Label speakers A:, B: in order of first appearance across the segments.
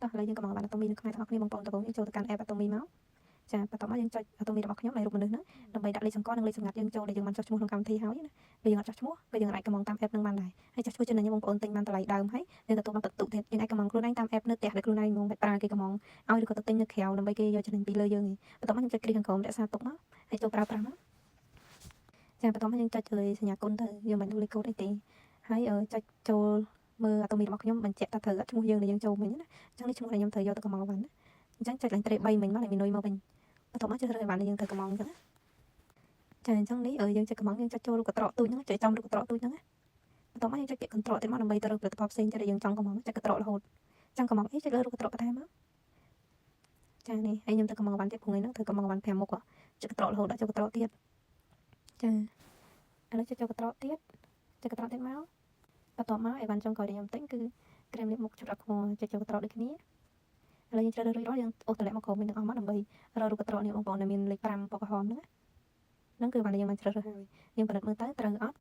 A: តោះឥឡូវយើងក៏មកបាន Atomy នៅខ្មែរទាំងអស់គ្នាបងប្អូនយើងចូលទៅកាន់ app Atomy មកចាបន្ទាប់មកយើងចុច Atomy របស់ខ្ញុំនៅរូបមនុស្សហ្នឹងដើម្បីដាក់លេខសម្គាល់និងលេខសម្ងាត់យើងចូលដែលយើងបានចុះឈ្មោះក្នុងកម្មវិធីហើយណាពេលយើងអត់ចុះឈ្មោះក៏យើងអាចកម្មងតាម app ហ្នឹងបានដែរហើយចុះឈ្មោះចំណេញបងប្អូនទិញបានតម្លៃដើមហើយយើងទទួលបានបន្ទុកទៀតយើងអាចកម្មងខ្លួនឯងតាម app នៅផ្ទះដែលខ្លួនឯងមកប្រើគេកម្មងឲ្យឬក៏ទៅទិញនៅក្រៅដើម្បីគេយកចំណេញពីលើយើងបន្ទាប់មកខ្ញុំចុចគ្រីសខាងក្រោមរក្សាទុកមកហើយចូលប្រើប្រាស់មកចាបន្ទាប់មកយើងចុចលើសញ្ញាគុណទៅយើងមិនលេខកូដអីទេហើយចុចចូលមើល Atomy របស់ខ្ញុំបញ្ជាក់ថាត្រូវឈ្មោះយើងដែលយើងចូលមិញណាអញ្ចឹងនេះឈ្មោះដែលខ្ញុំត្រូវយកទៅកម្មងបានណាអញ្ចឹងចុចលេខត្រេ3មិញមកឲ្យមីនុយមកវិញបន្ទាប់មកចុចរើសឲ្យបានយើងត្រូវកម្មងអញ្ចឹងចាអញ្ចឹងនេះយើងចុចកម្មងយើងចុចចូលរូបកត្រកទូចហ្នឹងចុចចំរូបកត្រកទូចហ្នឹងណាបន្ទាប់មកយើងចុចពាក្យកន្ត្រកទៀតមកដើម្បីទៅរើសផលិតផលផ្សេងទៀតដែលយើងចង់កម្មងចុចកន្ត្រករហូតចង់កម្មងអីចុចលើរូបកន្ត្រកបន្ថែមមកចានេះហើយខ្ញុំទៅកម្មងបានទៀតព្រោះថ្ងៃហ្នឹងធ្វើកម្មងបាន5មុខចុចកន្ត្រករហូតដាក់ចូលកន្ត្រកទៀតចាឥឡូវចុចចូលកន្ត្រកទៀតចុចកន្ត្រកទៀតមកបន្ទាប់មកអីវ៉ាន់ចុងក្រោយដែលខ្ញុំទិញគឺក្រែមលាបមុខជូតអត់ខ្មៅចុចចូលកន្ត្រកដូចគ្នាឥឡូវយើងជ្រើសរើសរួចរាល់យើងអូសតម្លាក់មកក្រោមវិញទាំងអស់មកដើម្បីរករូបកន្ត្រកនេះបងប្អូនដែលមានលេខ5ពណ៌ក្រហមហ្នឹងគឺបានយើងបានជ្រើសរើសហើយយើងពិនិត្យមើលទៅត្រូវអត់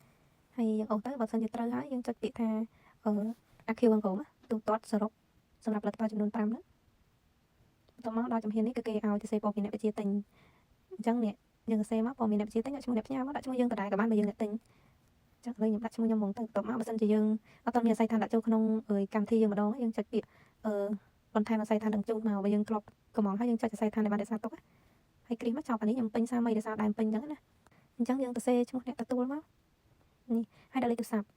A: ហើយយើងអូសទៅបើសិនជាត្រូវហើយយើងចុចពាក្យថាAQ ខាងក្រោមទូទាត់សរុបសម្រាប់ផលិតផលចំនួន5ហ្នឹងបន្ទាប់មកដល់ជំហាននេះគឺគេឲ្យទៅសេព័ត៌មានអ្នកវិទ្យាទិញអញ្ចឹងនេះយើងសរសេរមកព័ត៌មានអ្នកវិទ្យាទិញដាក់ឈ្មោះអ្នកផ្ញើមកដាក់ឈ្មោះយើងដដែលក៏បានបើយើងអ្នកទិញចឹងឥឡូវខ្ញុំដាក់ឈ្មោះខ្ញុំហ្មងទៅបន្ទាប់មកបើសិនជាយើងអត់ទាន់មានអាស័យដ្ឋានដាក់ចូលក្នុងកម្មវិធីយើងម្ដងយើងចុចពាក្យបន្ថែមអាស័យដ្ឋាននឹងជូនមកបើយើងធ្លាប់កំងហើយយើងចុចអាស័យដ្ឋានដែលបានរក្សាទុកហើយគ្រីសមកចប់អានេះខ្ញុំពេញ30រសារដើមពេញចឹងណាអញ្ចឹងយើងទៅសេឈ្មោះអ្នកទទួលមកនេះហើយដាក់លេខទូរស័ព្ទ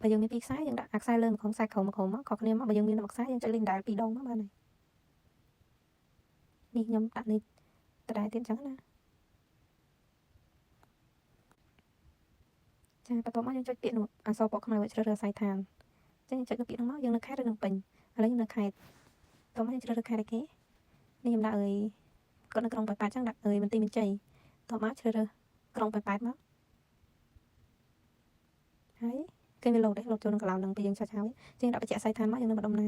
A: បើយើងមាន2ខ្សែយើងដាក់អាខ្សែលើមកខ្សែក្រោមមកខុសគ្នាមកបើយើងមាន1ខ្សែយើងចុចលេខដែល2ដងមកបានហើយនេះខ្ញុំដាក់លេខដដែលទៀតចឹងណាចាបន្ទាប់មកយើងចុចពាក្យនោះអក្សរពណ៌ខ្មៅជ្រើសរើសអាស័យដ្ឋានអញ្ចឹងយើងចុចពាក្យហ្នឹងមកយើងនៅខេត្តឬនៅពេញឥឡូវខ្ញុំនៅខេត្តបន្ទាប់មកយើងជ្រើសរើសខេត្តអីគេនេះខ្ញុំដាក់គាត់នៅក្រុងប៉ោយប៉ែតចឹងដាក់មន្ទីរមានជ័យបន្ទាប់មកជ្រើសរើសក្រុងប៉ោយប៉ែតមកហើយគេវាលោតចូលក្នុងកន្លោនហ្នឹងពេលយើងចុចហើយយើងដាក់បញ្ជាក់អាស័យដ្ឋានមកយើងនៅម្ដុំណា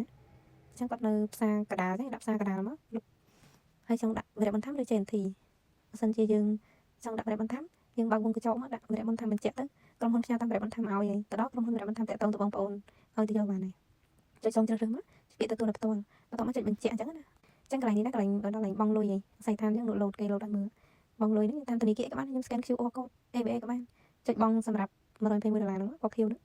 A: អញ្ចឹងគាត់នៅផ្សារកដាលទេដាក់ផ្សារកដាលមកហើយចង់ដាក់វរៈបន្ថែមឬ JNT បើសិនជាយើងចង់ដាក់វរៈបន្ថែមយើងបើកវងកញ្ចក់មកដាក់វរៈបន្ថែមបញ្ជាក់ទៅក្រុមហ៊ុនផ្ញើតាមវរៈបន្ថែមឲ្យទៅដល់ក្រុមហ៊ុនវរៈបន្ថែមតាក់ទងទៅបងប្អូនឲ្យទៅយកបានហើយចុចសូមជ្រើសរើសមកពាក្យទទួលផ្ទាល់បន្ទាប់មកចុចបញ្ជាក់អញ្ចឹងណាអញ្ចឹងកន្លែងនេះណាកន្លែងដល់កន្លែងបង់លុយឯងអាស័យដ្ឋានយើងលោតគេលោតឲ្យមើលបង់លុយនេះតាមធនាគារក៏បានខ្ញុំ scan QR code ABA ក៏បានចុចបង់សម្រាប់$121ហ្នឹងពណ៌ខៀវហ្នឹង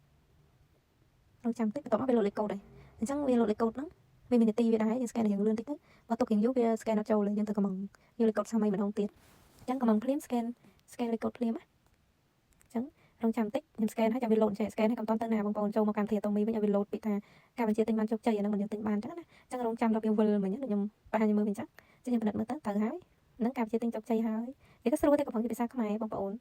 A: រងចាំតិចបន្ទាប់មកវាលោតលេខកូដហើយអញ្ចឹងវាលោតលេខកូដហ្នឹងវាមាននាទីវាដែរយើង scan រៀងលឿនតិចទៅបើទុករៀងយូរវា scan អត់ចូលយើងទៅកម្មងយកលេខកូដសាមីម្ដងទៀតអញ្ចឹងកម្មងភ្លាម scan លេខកូដភ្លាមណាអញ្ចឹងរងចាំតិចខ្ញុំ scan ហើយចាំវាលោតចេះ scan ហើយកំតទៅណាបងប្អូនចូលមកកម្មវិធី Atomy វិញឲ្យវាលោតពីថាការបញ្ជាទិញបានជោគជ័យអាហ្នឹងមិនយើងទិញបានអញ្ចឹងណាអញ្ចឹងរងចាំដល់វាវិលមិញដូចខ្ញុំបង្ហាញមើលវិញអញ្ចឹងយើងពិនិត្យមើលទៅត្រូវហើយហ្នឹងការបញ្ជាទិញជោគជ័យហើយវាក៏ស្រួលទេកំពុងជាភាសាខ្មែរបងប្អូន